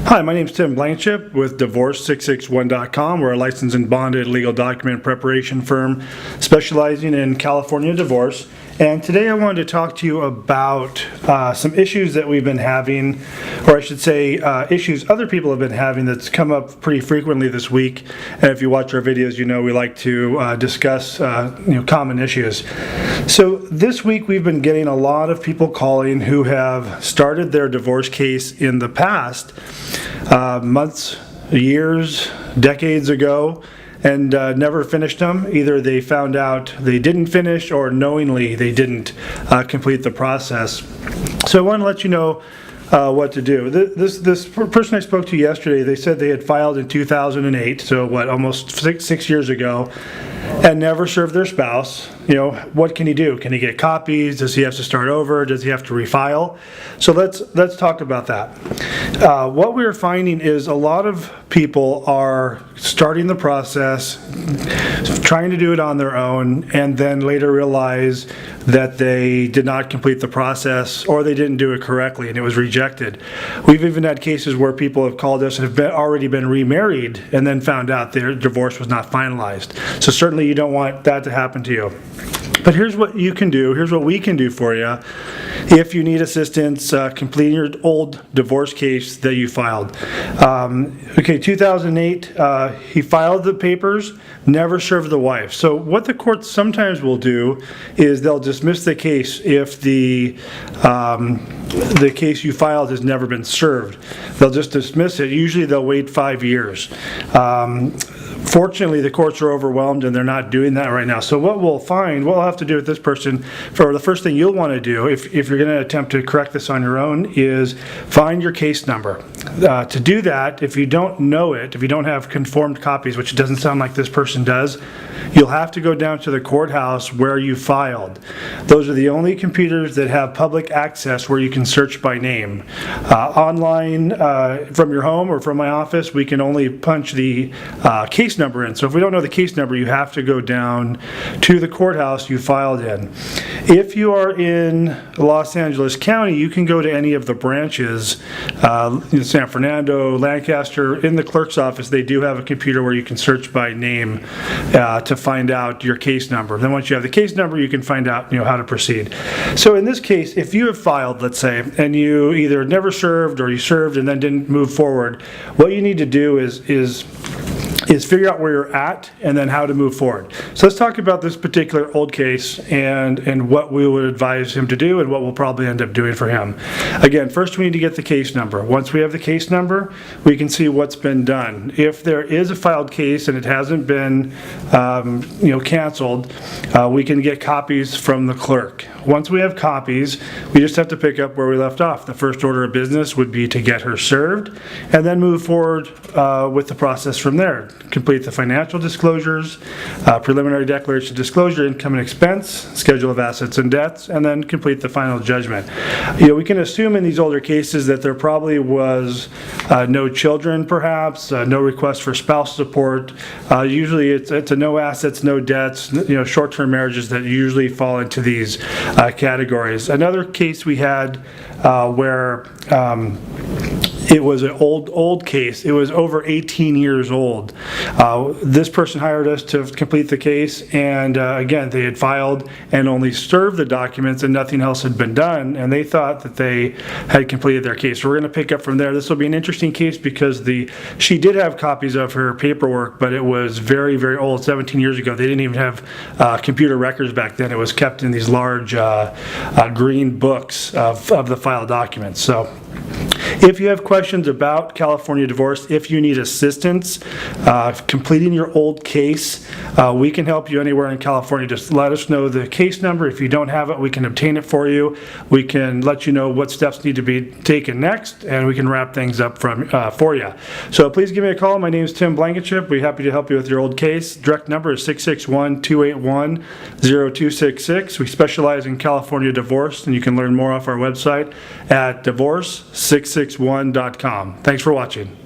Hi, my name is Tim Blankenship with Divorce661.com. We're a licensed and bonded legal document preparation firm specializing in California divorce. And today I wanted to talk to you about some issues that we've been having, or I should say issues other people have been having that's come up pretty frequently this week. And if you watch our videos, you know we like to discuss common issues. So this week we've been getting a lot of people calling who have started their divorce case in the past, months, years, decades ago, and never finished them. Either they found out they didn't finish or knowingly they didn't complete the process. So I want to let you know what to do. This person I spoke to yesterday, they said they had filed in 2008, so almost six years ago, and never served their spouse. What can he do? Can he get copies? Does he have to start over? Does he have to refile? So let's talk about that. What we're finding is a lot of people are starting the process, trying to do it on their own, and then later realize that they did not complete the process or they didn't do it correctly and it was rejected. We've even had cases where people have called us and have already been remarried and then found out their divorce was not finalized. So certainly you don't want that to happen to you. But here's what you can do, here's what we can do for you if you need assistance completing your old divorce case that you filed. 2008, he filed the papers, never served the wife. So what the courts sometimes will do is they'll dismiss the case if the case you filed has never been served. They'll just dismiss it. Usually they'll wait 5 years. Fortunately, the courts are overwhelmed and they're not doing that right now. So what we'll have to do with this person, for the first thing you'll want to do if you're going to attempt to correct this on your own, is find your case number. To do that, if you don't know it, if you don't have conformed copies, which it doesn't sound like this person does, you'll have to go down to the courthouse where you filed. Those are the only computers that have public access where you can search by name. Online, from your home or from my office, we can only punch the case number in. So if we don't know the case number, you have to go down to the courthouse you filed in. If you are in Los Angeles County, you can go to any of the branches, in San Fernando, Lancaster. In the clerk's office, they do have a computer where you can search by name to find out your case number. Then once you have the case number, you can find out how to proceed. So in this case, if you have filed, let's say, and you either never served or you served and then didn't move forward, what you need to do is figure out where you're at and then how to move forward. So let's talk about this particular old case and what we would advise him to do and what we'll probably end up doing for him. Again, first we need to get the case number. Once we have the case number, we can see what's been done. If there is a filed case and it hasn't been canceled, we can get copies from the clerk. Once we have copies, we just have to pick up where we left off. The first order of business would be to get her served and then move forward with the process from there. Complete the financial disclosures, preliminary declaration of disclosure, income and expense, schedule of assets and debts, and then complete the final judgment. We can assume in these older cases that there probably was no children, perhaps, no request for spouse support. Usually it's a no assets, no debts, short-term marriages that usually fall into these categories. Another case we had where it was an old case. It was over 18 years old. This person hired us to complete the case, and again, they had filed and only served the documents and nothing else had been done, and they thought that they had completed their case. So we're going to pick up from there. This will be an interesting case because she did have copies of her paperwork, but it was very, very old, 17 years ago. They didn't even have computer records back then. It was kept in these large green books of the filed documents. So if you have questions about California divorce, if you need assistance completing your old case, we can help you anywhere in California. Just let us know the case number. If you don't have it, we can obtain it for you. We can let you know what steps need to be taken next, and we can wrap things up for you. So please give me a call. My name is Tim Blankenship. We're happy to help you with your old case. Direct number is 661-281-0266. We specialize in California divorce, and you can learn more off our website at divorce661.com. Thanks for watching.